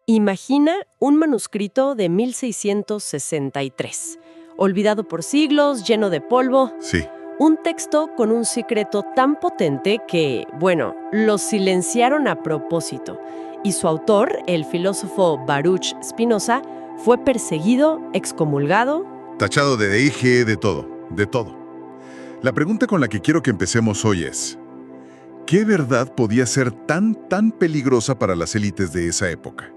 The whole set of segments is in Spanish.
Imagina un manuscrito de 1663, olvidado por siglos, lleno de polvo. Sí, Un texto con un secreto tan potente que, bueno, lo silenciaron a propósito. Y su autor, el filósofo Baruch Spinoza, fue perseguido, excomulgado. tachado de deije, de todo, de todo. La pregunta con la que quiero que empecemos hoy es, ¿qué verdad podía ser tan peligrosa para las élites de esa época?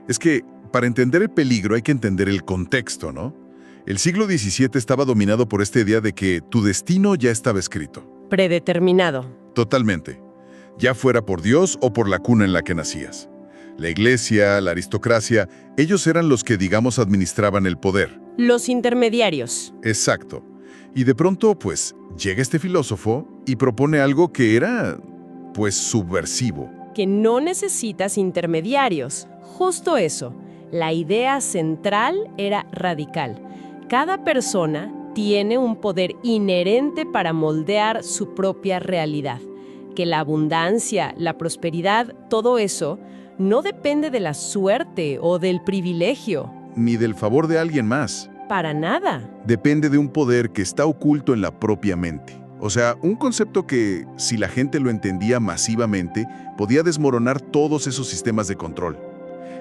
Es que, para entender el peligro hay que entender el contexto, ¿no? El siglo XVII estaba dominado por esta idea de que tu destino ya estaba escrito. Predeterminado. Totalmente. Ya fuera por Dios o por la cuna en la que nacías. La iglesia, la aristocracia, ellos eran los que, digamos, administraban el poder. Los intermediarios. Exacto. Y de pronto, pues, llega este filósofo y propone algo que era, pues, subversivo. Que no necesitas intermediarios. Justo eso. La idea central era radical. Cada persona tiene un poder inherente para moldear su propia realidad. Que la abundancia, la prosperidad, todo eso, no depende de la suerte o del privilegio. Ni del favor de alguien más. Para nada. Depende de un poder que está oculto en la propia mente. O sea, un concepto que, si la gente lo entendía masivamente, podía desmoronar todos esos sistemas de control.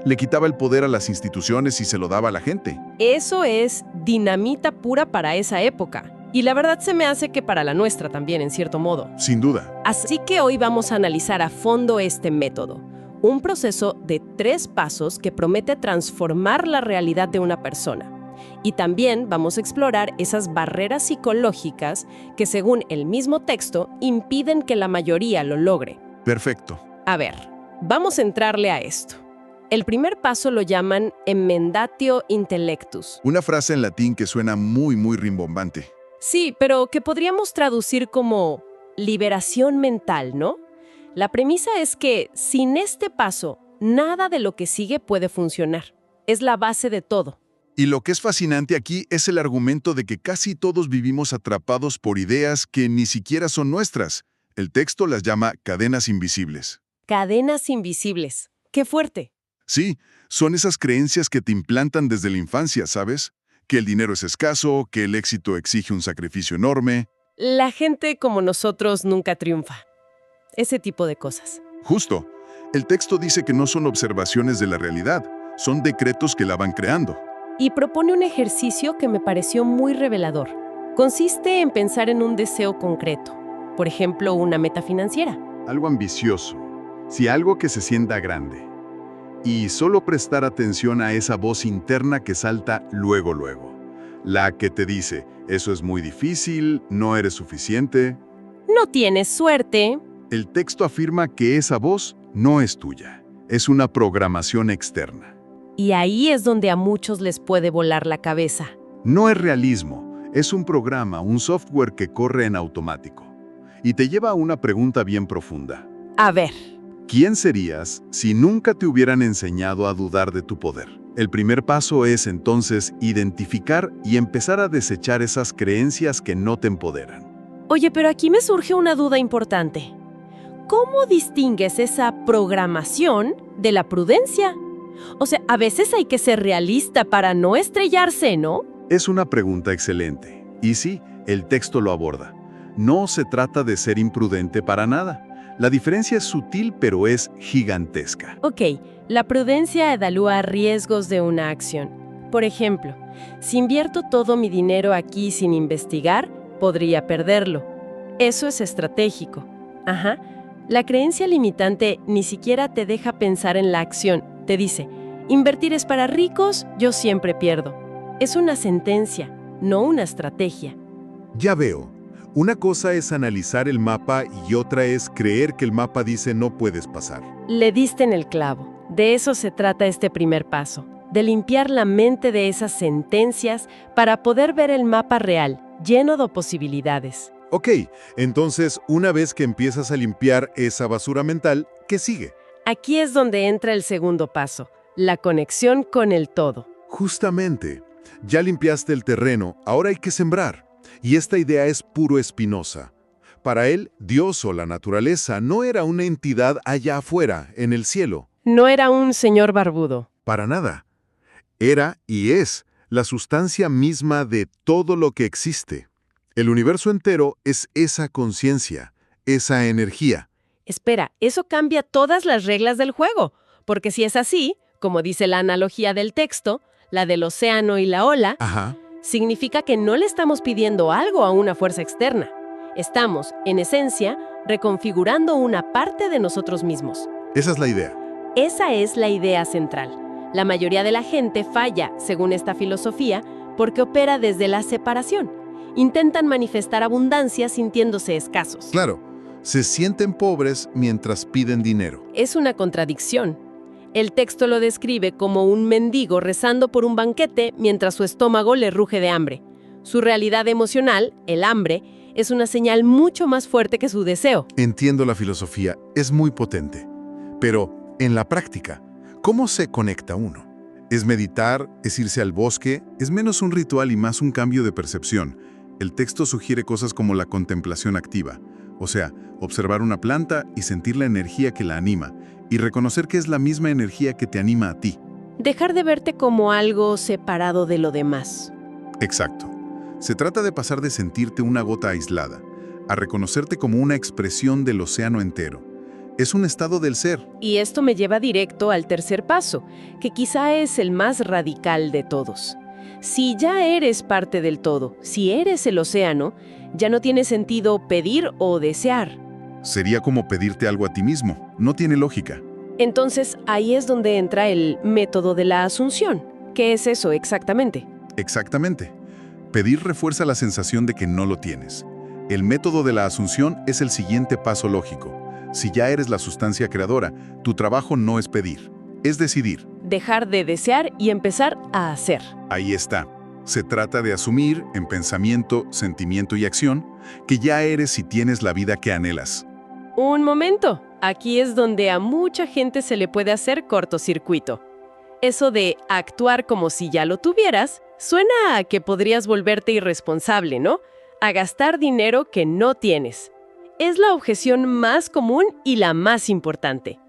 Le quitaba el poder a las instituciones y se lo daba a la gente. Eso es dinamita pura para esa época. Y la verdad se me hace que para la nuestra también, en cierto modo. Sin duda. Así que hoy vamos a analizar a fondo este método. Un proceso de 3 pasos que promete transformar la realidad de una persona. Y también vamos a explorar esas barreras psicológicas que, según el mismo texto, impiden que la mayoría lo logre. Perfecto. A ver, vamos a entrarle a esto. El primer paso lo llaman emmendatio intellectus. Una frase en latín que suena muy rimbombante. Sí, pero que podríamos traducir como liberación mental, ¿no? La premisa es que sin este paso, nada de lo que sigue puede funcionar. Es la base de todo. Y lo que es fascinante aquí es el argumento de que casi todos vivimos atrapados por ideas que ni siquiera son nuestras. El texto las llama cadenas invisibles. Cadenas invisibles. ¡Qué fuerte! Sí, son esas creencias que te implantan desde la infancia, ¿sabes? Que el dinero es escaso, que el éxito exige un sacrificio enorme. La gente como nosotros nunca triunfa. Ese tipo de cosas. Justo. El texto dice que no son observaciones de la realidad, son decretos que la van creando. Y propone un ejercicio que me pareció muy revelador. Consiste en pensar en un deseo concreto. Por ejemplo, una meta financiera. Algo ambicioso, sí, algo que se sienta grande. Y solo prestar atención a esa voz interna que salta luego. La que te dice, eso es muy difícil, no eres suficiente. No tienes suerte. El texto afirma que esa voz no es tuya, es una programación externa. Y ahí es donde a muchos les puede volar la cabeza. No es realismo, es un programa, un software que corre en automático. Y te lleva a una pregunta bien profunda. A ver. ¿Quién serías si nunca te hubieran enseñado a dudar de tu poder? El primer paso es entonces identificar y empezar a desechar esas creencias que no te empoderan. Oye, pero aquí me surge una duda importante. ¿Cómo distingues esa programación de la prudencia? O sea, a veces hay que ser realista para no estrellarse, ¿no? Es una pregunta excelente. Y sí, el texto lo aborda. No se trata de ser imprudente para nada. La diferencia es sutil, pero es gigantesca. Ok, la prudencia evalúa riesgos de una acción. Por ejemplo, si invierto todo mi dinero aquí sin investigar, podría perderlo. Eso es estratégico. Ajá. La creencia limitante ni siquiera te deja pensar en la acción. Te dice, invertir es para ricos, yo siempre pierdo. Es una sentencia, no una estrategia. Ya veo. Una cosa es analizar el mapa y otra es creer que el mapa dice no puedes pasar. Le diste en el clavo. De eso se trata este primer paso, de limpiar la mente de esas sentencias para poder ver el mapa real, lleno de posibilidades. Ok, entonces una vez que empiezas a limpiar esa basura mental, ¿qué sigue? Aquí es donde entra el segundo paso, la conexión con el todo. Justamente, ya limpiaste el terreno, ahora hay que sembrar. Y esta idea es puro Spinoza. Para él, Dios o la naturaleza no era una entidad allá afuera, en el cielo. No era un señor barbudo. Para nada. Era y es la sustancia misma de todo lo que existe. El universo entero es esa conciencia, esa energía. Espera, eso cambia todas las reglas del juego, porque si es así, como dice la analogía del texto, la del océano y la ola, Ajá. significa que no le estamos pidiendo algo a una fuerza externa. Estamos, en esencia, reconfigurando una parte de nosotros mismos. Esa es la idea. Esa es la idea central. La mayoría de la gente falla, según esta filosofía, porque opera desde la separación. Intentan manifestar abundancia sintiéndose escasos. Claro, se sienten pobres mientras piden dinero. Es una contradicción. El texto lo describe como un mendigo rezando por un banquete mientras su estómago le ruge de hambre. Su realidad emocional, el hambre, es una señal mucho más fuerte que su deseo. Entiendo la filosofía, es muy potente. Pero, en la práctica, ¿cómo se conecta uno? ¿Es meditar? ¿Es irse al bosque? ¿Es menos un ritual y más un cambio de percepción? El texto sugiere cosas como la contemplación activa, o sea, observar una planta y sentir la energía que la anima, y reconocer que es la misma energía que te anima a ti. Dejar de verte como algo separado de lo demás. Exacto. Se trata de pasar de sentirte una gota aislada, a reconocerte como una expresión del océano entero. Es un estado del ser. Y esto me lleva directo al tercer paso, que quizá es el más radical de todos. Si ya eres parte del todo, si eres el océano, ya no tiene sentido pedir o desear. Sería como pedirte algo a ti mismo. No tiene lógica. Entonces, ahí es donde entra el método de la asunción. ¿Qué es eso exactamente? Exactamente. Pedir refuerza la sensación de que no lo tienes. El método de la asunción es el siguiente paso lógico. Si ya eres la sustancia creadora, tu trabajo no es pedir, es decidir. Dejar de desear y empezar a hacer. Ahí está. Se trata de asumir, en pensamiento, sentimiento y acción, que ya eres y tienes la vida que anhelas. Un momento. Aquí es donde a mucha gente se le puede hacer cortocircuito. Eso de actuar como si ya lo tuvieras, suena a que podrías volverte irresponsable, ¿no? A gastar dinero que no tienes. Es la objeción más común y la más importante.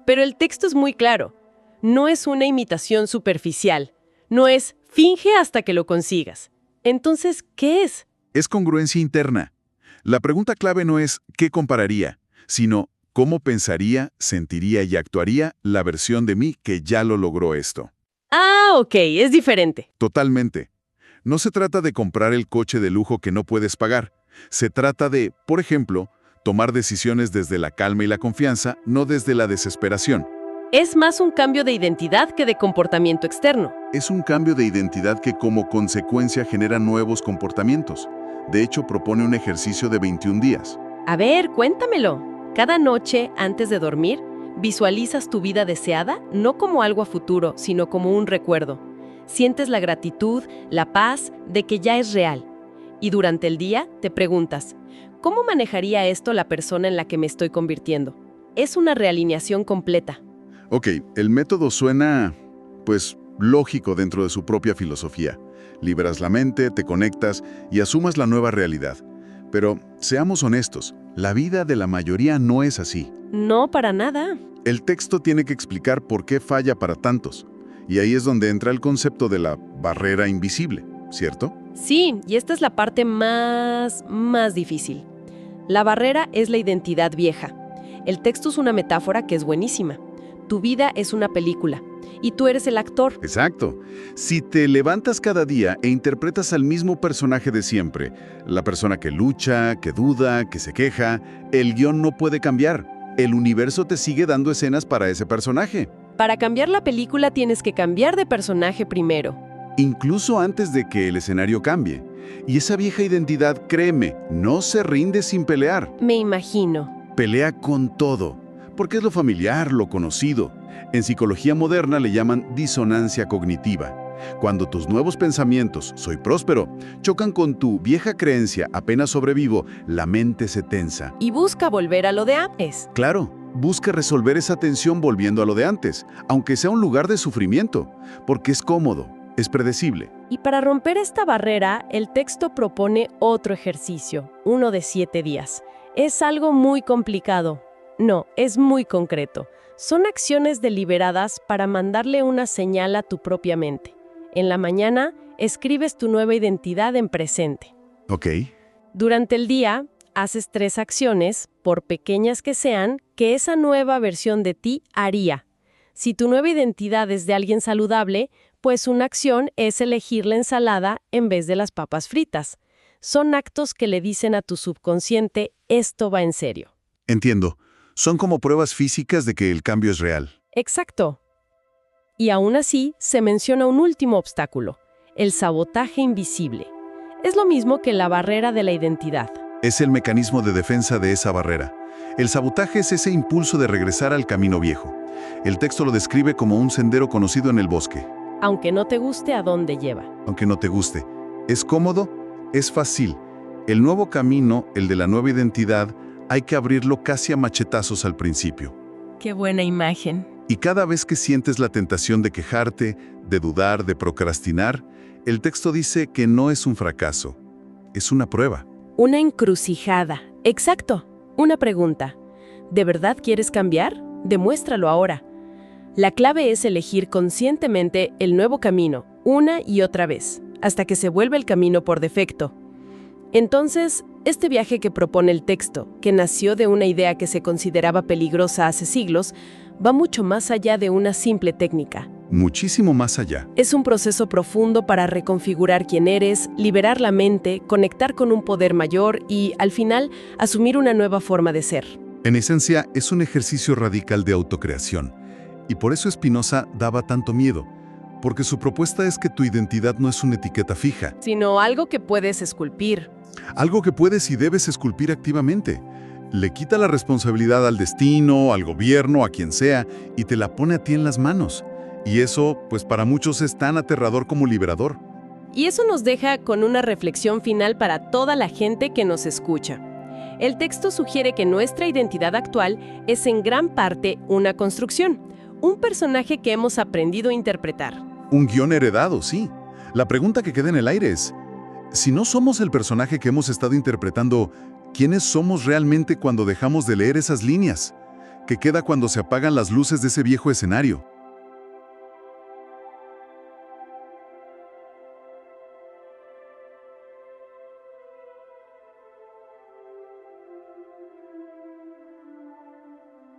Pero el texto es muy claro. No es una imitación superficial. No es finge hasta que lo consigas. Entonces, ¿qué es? Es congruencia interna. La pregunta clave no es ¿qué compararía?, sino ¿cómo pensaría, sentiría y actuaría la versión de mí que ya lo logró esto? Ah, ok, es diferente. Totalmente. No se trata de comprar el coche de lujo que no puedes pagar. Se trata de, por ejemplo, tomar decisiones desde la calma y la confianza, no desde la desesperación. Es más un cambio de identidad que de comportamiento externo. Es un cambio de identidad que como consecuencia genera nuevos comportamientos. De hecho, propone un ejercicio de 21 días. A ver, cuéntamelo. Cada noche, antes de dormir, visualizas tu vida deseada no como algo a futuro, sino como un recuerdo. Sientes la gratitud, la paz de que ya es real. Y durante el día te preguntas, ¿cómo manejaría esto la persona en la que me estoy convirtiendo? Es una realineación completa. Ok, el método suena, pues, lógico dentro de su propia filosofía. Liberas la mente, te conectas y asumas la nueva realidad. Pero, seamos honestos, la vida de la mayoría no es así. No, para nada. El texto tiene que explicar por qué falla para tantos. Y ahí es donde entra el concepto de la barrera invisible, ¿cierto? Sí, y esta es la parte más difícil. La barrera es la identidad vieja. El texto es una metáfora que es buenísima. Tu vida es una película, y tú eres el actor. Exacto. Si te levantas cada día e interpretas al mismo personaje de siempre, la persona que lucha, que duda, que se queja, el guión no puede cambiar. El universo te sigue dando escenas para ese personaje. Para cambiar la película tienes que cambiar de personaje primero. Incluso antes de que el escenario cambie. Y esa vieja identidad, créeme, no se rinde sin pelear. Me imagino. Pelea con todo, porque es lo familiar, lo conocido. En psicología moderna le llaman disonancia cognitiva. Cuando tus nuevos pensamientos, soy próspero, chocan con tu vieja creencia, apenas sobrevivo, la mente se tensa. Y busca volver a lo de antes. Claro, busca resolver esa tensión volviendo a lo de antes, aunque sea un lugar de sufrimiento, porque es cómodo, es predecible. Y para romper esta barrera, el texto propone otro ejercicio, uno de 7 días. Es algo muy complicado. No, es muy concreto. Son acciones deliberadas para mandarle una señal a tu propia mente. En la mañana, escribes tu nueva identidad en presente. Ok. Durante el día, haces 3 acciones, por pequeñas que sean, que esa nueva versión de ti haría. Si tu nueva identidad es de alguien saludable, pues una acción es elegir la ensalada en vez de las papas fritas. Son actos que le dicen a tu subconsciente, esto va en serio. Entiendo. Son como pruebas físicas de que el cambio es real. Exacto. Y aún así, se menciona un último obstáculo, el sabotaje invisible. Es lo mismo que la barrera de la identidad. Es el mecanismo de defensa de esa barrera. El sabotaje es ese impulso de regresar al camino viejo. El texto lo describe como un sendero conocido en el bosque. Aunque no te guste a dónde lleva. Aunque no te guste. Es cómodo, es fácil. El nuevo camino, el de la nueva identidad, hay que abrirlo casi a machetazos al principio. Qué buena imagen. Y cada vez que sientes la tentación de quejarte, de dudar, de procrastinar, el texto dice que no es un fracaso, es una prueba. Una encrucijada. Exacto. Una pregunta. ¿De verdad quieres cambiar? Demuéstralo ahora. La clave es elegir conscientemente el nuevo camino, una y otra vez, hasta que se vuelva el camino por defecto. Entonces, este viaje que propone el texto, que nació de una idea que se consideraba peligrosa hace siglos, va mucho más allá de una simple técnica. Muchísimo más allá. Es un proceso profundo para reconfigurar quién eres, liberar la mente, conectar con un poder mayor y, al final, asumir una nueva forma de ser. En esencia, es un ejercicio radical de autocreación. Y por eso Spinoza daba tanto miedo, porque su propuesta es que tu identidad no es una etiqueta fija. Sino algo que puedes esculpir. Algo que puedes y debes esculpir activamente. Le quita la responsabilidad al destino, al gobierno, a quien sea, y te la pone a ti en las manos. Y eso, pues para muchos es tan aterrador como liberador. Y eso nos deja con una reflexión final para toda la gente que nos escucha. El texto sugiere que nuestra identidad actual es en gran parte una construcción, un personaje que hemos aprendido a interpretar. Un guión heredado, sí. La pregunta que queda en el aire es, si no somos el personaje que hemos estado interpretando, ¿quiénes somos realmente cuando dejamos de leer esas líneas? ¿Qué queda cuando se apagan las luces de ese viejo escenario?